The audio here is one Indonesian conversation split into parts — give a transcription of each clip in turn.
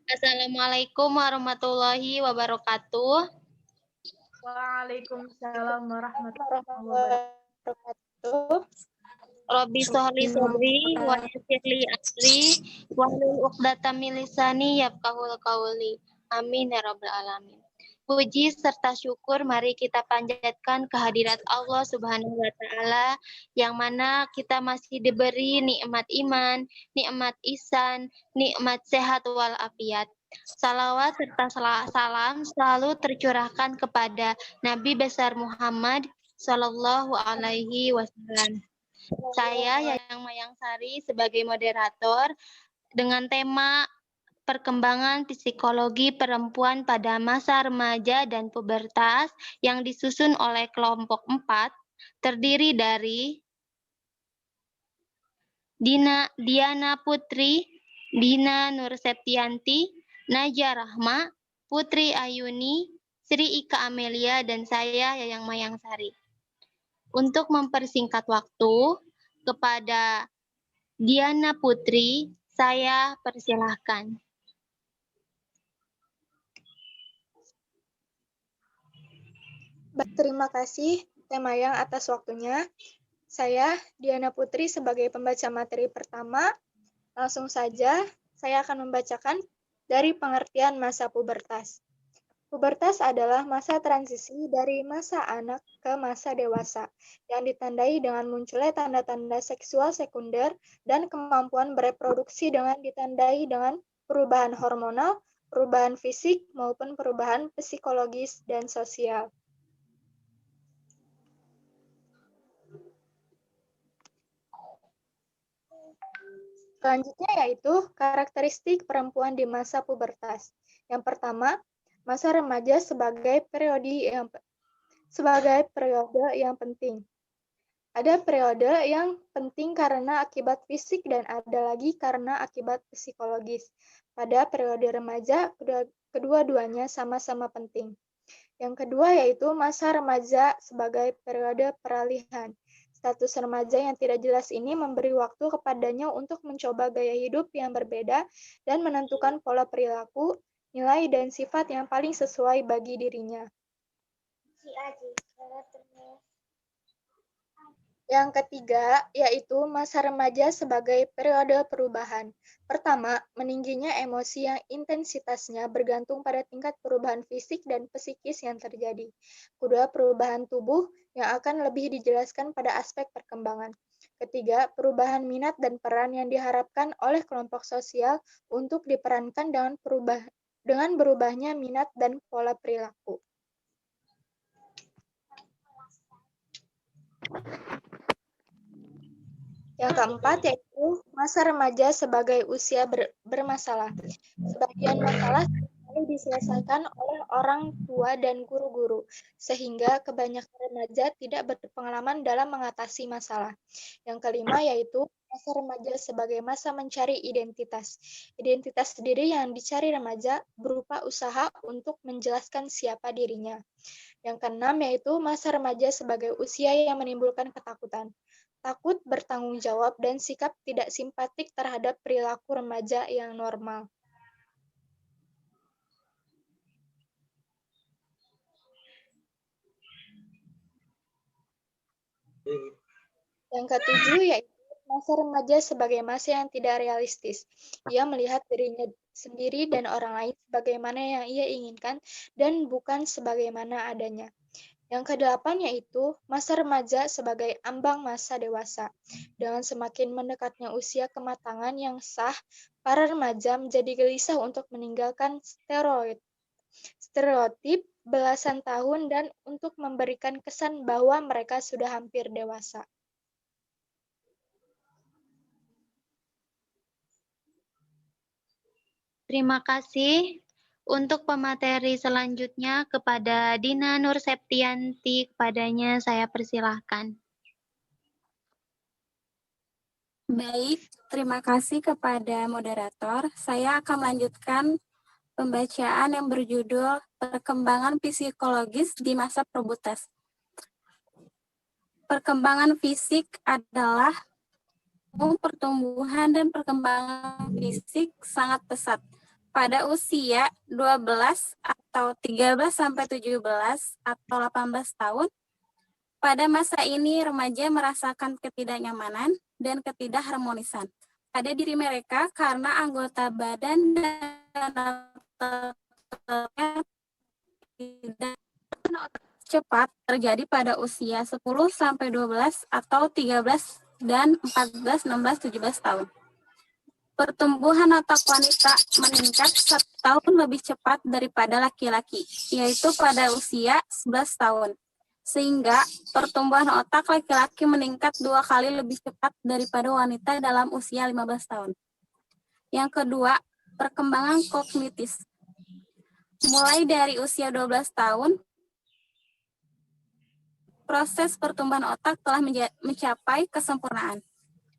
Assalamualaikum warahmatullahi wabarakatuh. Waalaikumsalam warahmatullahi Warahmatullahi wabarakatuh. Robbi sholli sadri wa yassir li amri wahlul 'uqdatam min lisani yafqahul qawli. Amin ya rabbal alamin. Puji serta syukur mari kita panjatkan kehadirat Allah Subhanahu wa taala yang mana kita masih diberi nikmat iman, nikmat ihsan, nikmat sehat wal afiat. Salawat serta salam selalu tercurahkan kepada Nabi besar Muhammad Sallallahu alaihi wasallam. Saya Yayang Mayangsari sebagai moderator dengan tema perkembangan psikologi perempuan pada masa remaja dan pubertas yang disusun oleh kelompok 4 terdiri dari Diana Putri, Dina Nur Septianti, Naja Rahma, Putri Ayuni, Sri Ika Amelia, dan saya Yayang Mayangsari. Untuk mempersingkat waktu, kepada Diana Putri, saya persilahkan. Terima kasih Temayang atas waktunya. Saya Diana Putri sebagai pembaca materi pertama. Langsung saja saya akan membacakan dari pengertian masa pubertas. Pubertas adalah masa transisi dari masa anak ke masa dewasa yang ditandai dengan munculnya tanda-tanda seksual sekunder dan kemampuan bereproduksi dengan ditandai dengan perubahan hormonal, perubahan fisik, maupun perubahan psikologis dan sosial. Selanjutnya yaitu karakteristik perempuan di masa pubertas. Yang pertama, masa remaja sebagai periode yang penting. Ada periode yang penting karena akibat fisik dan ada lagi karena akibat psikologis. Pada periode remaja, kedua-duanya sama-sama penting. Yang kedua yaitu masa remaja sebagai periode peralihan. Status remaja yang tidak jelas ini memberi waktu kepadanya untuk mencoba gaya hidup yang berbeda dan menentukan pola perilaku, nilai, dan sifat yang paling sesuai bagi dirinya. Yang ketiga, yaitu masa remaja sebagai periode perubahan. Pertama, meningginya emosi yang intensitasnya bergantung pada tingkat perubahan fisik dan psikis yang terjadi. Kedua, perubahan tubuh yang akan lebih dijelaskan pada aspek perkembangan. Ketiga, perubahan minat dan peran yang diharapkan oleh kelompok sosial untuk diperankan dengan berubahnya minat dan pola perilaku. Yang keempat yaitu masa remaja sebagai usia bermasalah. Sebagian masalah diselesaikan oleh orang tua dan guru-guru, sehingga kebanyakan remaja tidak berpengalaman dalam mengatasi masalah. Yang kelima yaitu masa remaja sebagai masa mencari identitas. Identitas diri yang dicari remaja berupa usaha untuk menjelaskan siapa dirinya. Yang keenam yaitu masa remaja sebagai usia yang menimbulkan ketakutan. Takut bertanggung jawab dan sikap tidak simpatik terhadap perilaku remaja yang normal. Yang ketujuh yaitu masa remaja sebagai masa yang tidak realistis. Ia melihat dirinya sendiri dan orang lain sebagaimana yang ia inginkan dan bukan sebagaimana adanya. Yang kedelapan yaitu masa remaja sebagai ambang masa dewasa. Dengan semakin mendekatnya usia kematangan yang sah, para remaja menjadi gelisah untuk meninggalkan stereotip belasan tahun dan untuk memberikan kesan bahwa mereka sudah hampir dewasa. Terima kasih. Untuk pemateri selanjutnya kepada Dina Nur Septianti, kepadanya saya persilahkan. Baik, terima kasih kepada moderator. Saya akan melanjutkan pembacaan yang berjudul Perkembangan Psikologis di Masa Pubertas. Perkembangan fisik adalah pertumbuhan dan perkembangan fisik sangat pesat. pada usia 12 atau 13 sampai 17 atau 18 tahun. Pada masa ini remaja merasakan ketidaknyamanan dan ketidakharmonisan pada diri mereka karena anggota badan dan ototnya tidak cepat terjadi pada usia 10 sampai 12 atau 13 dan 14, 16, 17 tahun. Pertumbuhan otak wanita meningkat 1 tahun lebih cepat daripada laki-laki, yaitu pada usia 11 tahun. Sehingga pertumbuhan otak laki-laki meningkat 2 kali lebih cepat daripada wanita dalam usia 15 tahun. Yang kedua, perkembangan kognitif. Mulai dari usia 12 tahun, proses pertumbuhan otak telah mencapai kesempurnaan.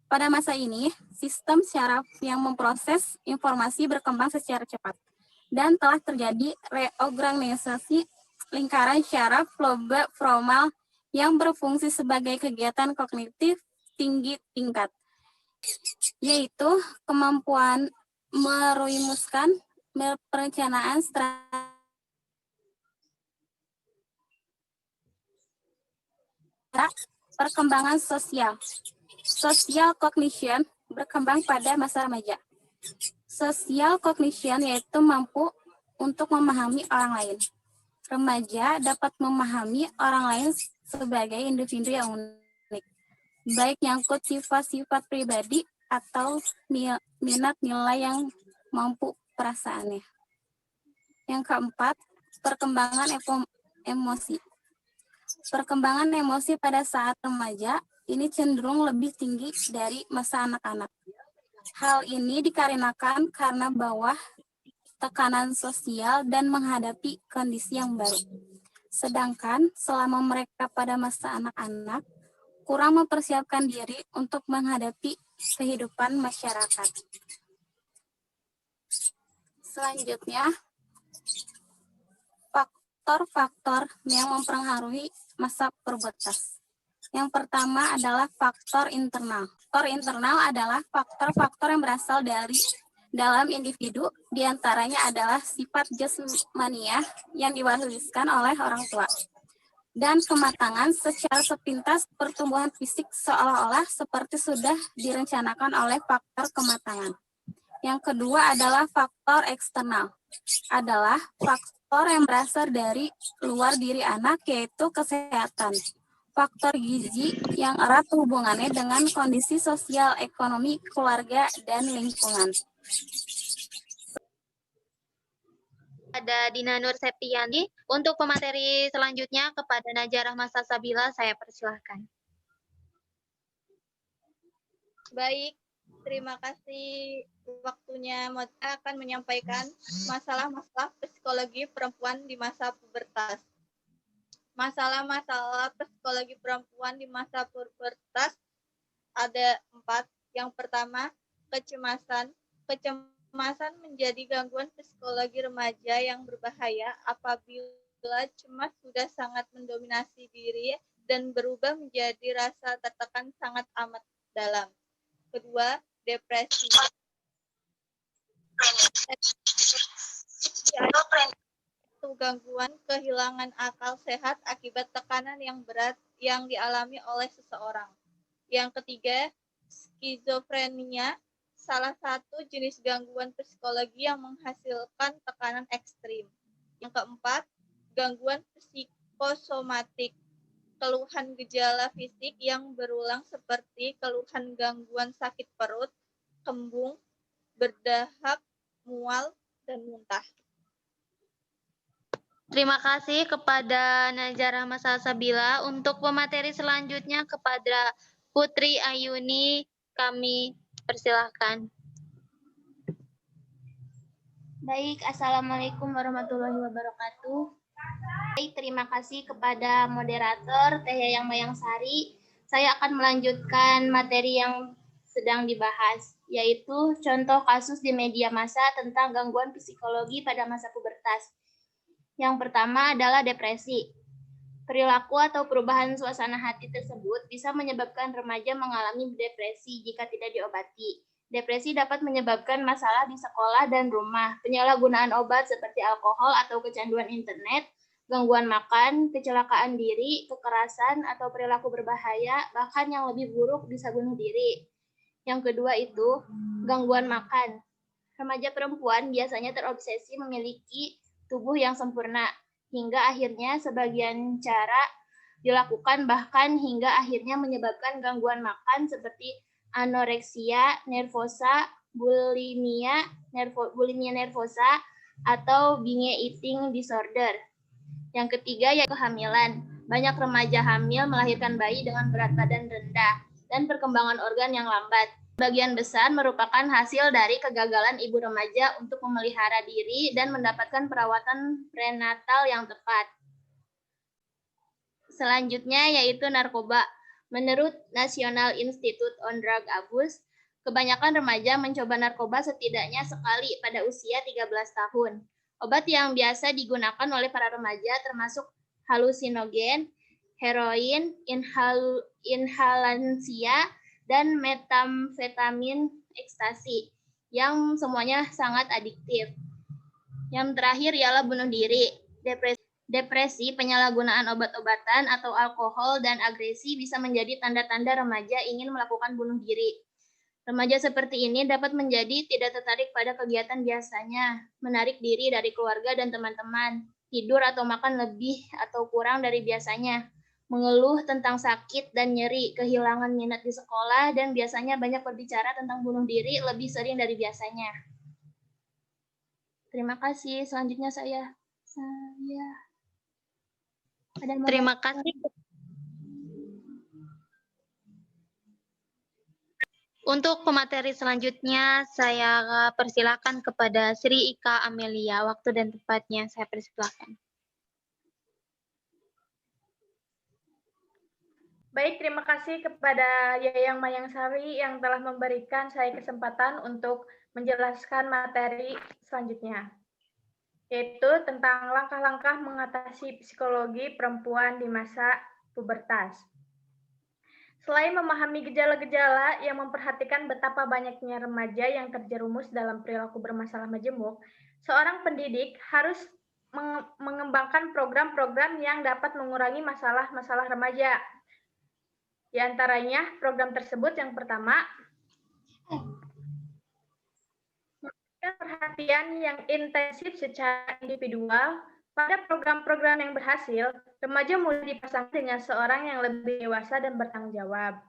Pada masa ini, sistem syaraf yang memproses informasi berkembang secara cepat dan telah terjadi reorganisasi lingkaran syaraf lobe frontal yang berfungsi sebagai kegiatan kognitif tinggi tingkat, yaitu kemampuan merumuskan perencanaan perkembangan sosial. Social cognition berkembang pada masa remaja. Social cognition yaitu mampu untuk memahami orang lain. Remaja dapat memahami orang lain sebagai individu yang unik, baik nyangkut sifat-sifat pribadi atau minat nilai yang mampu perasaannya. Yang keempat, perkembangan emosi. Perkembangan emosi pada saat remaja ini cenderung lebih tinggi dari masa anak-anak. Hal ini dikarenakan karena bawah tekanan sosial dan menghadapi kondisi yang baru. Sedangkan selama mereka pada masa anak-anak, kurang mempersiapkan diri untuk menghadapi kehidupan masyarakat. Selanjutnya, faktor-faktor yang mempengaruhi masa pubertas. Yang pertama adalah faktor internal. Faktor internal adalah faktor-faktor yang berasal dari dalam individu, diantaranya adalah sifat jasmania yang diwariskan oleh orang tua, dan kematangan secara sepintas pertumbuhan fisik seolah-olah seperti sudah direncanakan oleh faktor kematangan. Yang kedua adalah faktor eksternal, adalah faktor yang berasal dari luar diri anak, yaitu kesehatan. Faktor gizi yang erat hubungannya dengan kondisi sosial, ekonomi, keluarga, dan lingkungan. Ada Dina Nur Septiani. Untuk pemateri selanjutnya kepada Najah Rahma Salsabila, saya persilahkan. Baik, terima kasih waktunya. Saya akan menyampaikan masalah-masalah psikologi perempuan di masa pubertas. Masalah-masalah psikologi perempuan di masa pubertas ada 4. Yang pertama, kecemasan. Kecemasan menjadi gangguan psikologi remaja yang berbahaya apabila cemas sudah sangat mendominasi diri dan berubah menjadi rasa tertekan sangat amat dalam. Kedua, depresi. Itu gangguan kehilangan akal sehat akibat tekanan yang berat yang dialami oleh seseorang. Yang ketiga, skizofrenia, salah satu jenis gangguan psikologi yang menghasilkan tekanan ekstrim. Yang keempat, gangguan psikosomatik, keluhan gejala fisik yang berulang seperti keluhan gangguan sakit perut, kembung, berdahak, mual, dan muntah. Terima kasih kepada Najah Rahma Salsabila. Untuk pemateri selanjutnya kepada Putri Ayuni, kami persilahkan. Baik, Assalamualaikum warahmatullahi wabarakatuh. Baik, terima kasih kepada moderator Teh Yayang Mayangsari. Saya akan melanjutkan materi yang sedang dibahas, yaitu contoh kasus di media massa tentang gangguan psikologi pada masa pubertas. Yang pertama adalah depresi. Perilaku atau perubahan suasana hati tersebut bisa menyebabkan remaja mengalami depresi jika tidak diobati. Depresi dapat menyebabkan masalah di sekolah dan rumah, penyalahgunaan obat seperti alkohol atau kecanduan internet, gangguan makan, kecelakaan diri, kekerasan, atau perilaku berbahaya, bahkan yang lebih buruk bisa bunuh diri. Yang kedua itu gangguan makan. Remaja perempuan biasanya terobsesi memiliki tubuh yang sempurna, hingga akhirnya sebagian cara dilakukan bahkan hingga akhirnya menyebabkan gangguan makan seperti anoreksia nervosa, bulimia nervosa, atau binge eating disorder. Yang ketiga yaitu kehamilan. Banyak remaja hamil melahirkan bayi dengan berat badan rendah dan perkembangan organ yang lambat. Sebagian besar merupakan hasil dari kegagalan ibu remaja untuk memelihara diri dan mendapatkan perawatan prenatal yang tepat. Selanjutnya yaitu narkoba. Menurut National Institute on Drug Abuse, kebanyakan remaja mencoba narkoba setidaknya sekali pada usia 13 tahun. Obat yang biasa digunakan oleh para remaja termasuk halusinogen, heroin, inhalansia, dan metamfetamin ekstasi, yang semuanya sangat adiktif. Yang terakhir ialah bunuh diri. Depresi, penyalahgunaan obat-obatan atau alkohol, dan agresi bisa menjadi tanda-tanda remaja ingin melakukan bunuh diri. Remaja seperti ini dapat menjadi tidak tertarik pada kegiatan biasanya, menarik diri dari keluarga dan teman-teman, tidur atau makan lebih atau kurang dari biasanya, mengeluh tentang sakit dan nyeri, kehilangan minat di sekolah, dan biasanya banyak berbicara tentang bunuh diri lebih sering dari biasanya. Terima kasih. Selanjutnya saya. Terima kasih. Untuk pemateri selanjutnya, saya persilakan kepada Sri Ika Amelia. Waktu dan tempatnya saya persilakan. Baik, terima kasih kepada Yayang Mayangsari yang telah memberikan saya kesempatan untuk menjelaskan materi selanjutnya, yaitu tentang langkah-langkah mengatasi psikologi perempuan di masa pubertas. Selain memahami gejala-gejala yang memperhatikan betapa banyaknya remaja yang terjerumus dalam perilaku bermasalah majemuk, seorang pendidik harus mengembangkan program-program yang dapat mengurangi masalah-masalah remaja. Di antaranya program tersebut yang pertama, memberikan perhatian yang intensif secara individual. Pada program-program yang berhasil, remaja mulai dipasang dengan seorang yang lebih dewasa dan bertanggung jawab.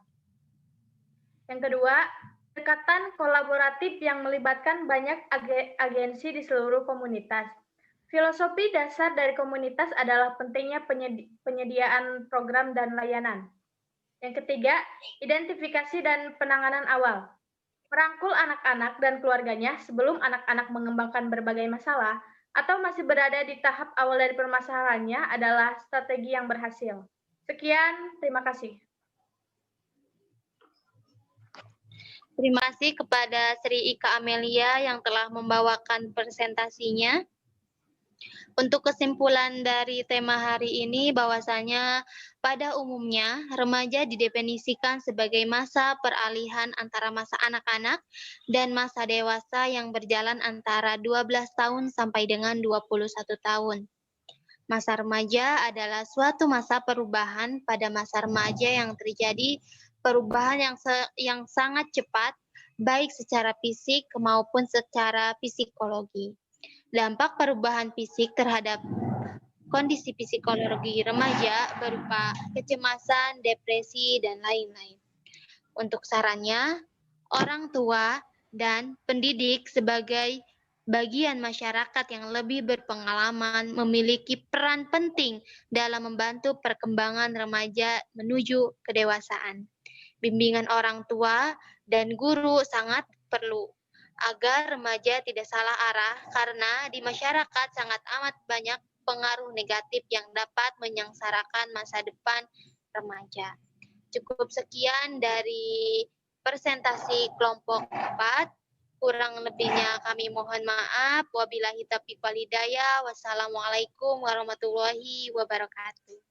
Yang kedua, pendekatan kolaboratif yang melibatkan banyak agensi di seluruh komunitas. Filosofi dasar dari komunitas adalah pentingnya penyediaan program dan layanan. Yang ketiga, identifikasi dan penanganan awal. Merangkul anak-anak dan keluarganya sebelum anak-anak mengembangkan berbagai masalah atau masih berada di tahap awal dari permasalahannya adalah strategi yang berhasil. Sekian, terima kasih. Terima kasih kepada Sri Ika Amelia yang telah membawakan presentasinya. Untuk kesimpulan dari tema hari ini bahwasanya pada umumnya remaja didefinisikan sebagai masa peralihan antara masa anak-anak dan masa dewasa yang berjalan antara 12 tahun sampai dengan 21 tahun. Masa remaja adalah suatu masa perubahan. Pada masa remaja yang terjadi perubahan yang sangat cepat, baik secara fisik maupun secara psikologi. Dampak perubahan fisik terhadap kondisi psikologi remaja berupa kecemasan, depresi, dan lain-lain. Untuk sarannya, orang tua dan pendidik sebagai bagian masyarakat yang lebih berpengalaman memiliki peran penting dalam membantu perkembangan remaja menuju kedewasaan. Bimbingan orang tua dan guru sangat perlu agar remaja tidak salah arah karena di masyarakat sangat amat banyak pengaruh negatif yang dapat menyengsarakan masa depan remaja. Cukup sekian dari presentasi kelompok 4. Kurang lebihnya kami mohon maaf. Wabillahi taufiq wal hidayah. Wassalamualaikum warahmatullahi wabarakatuh.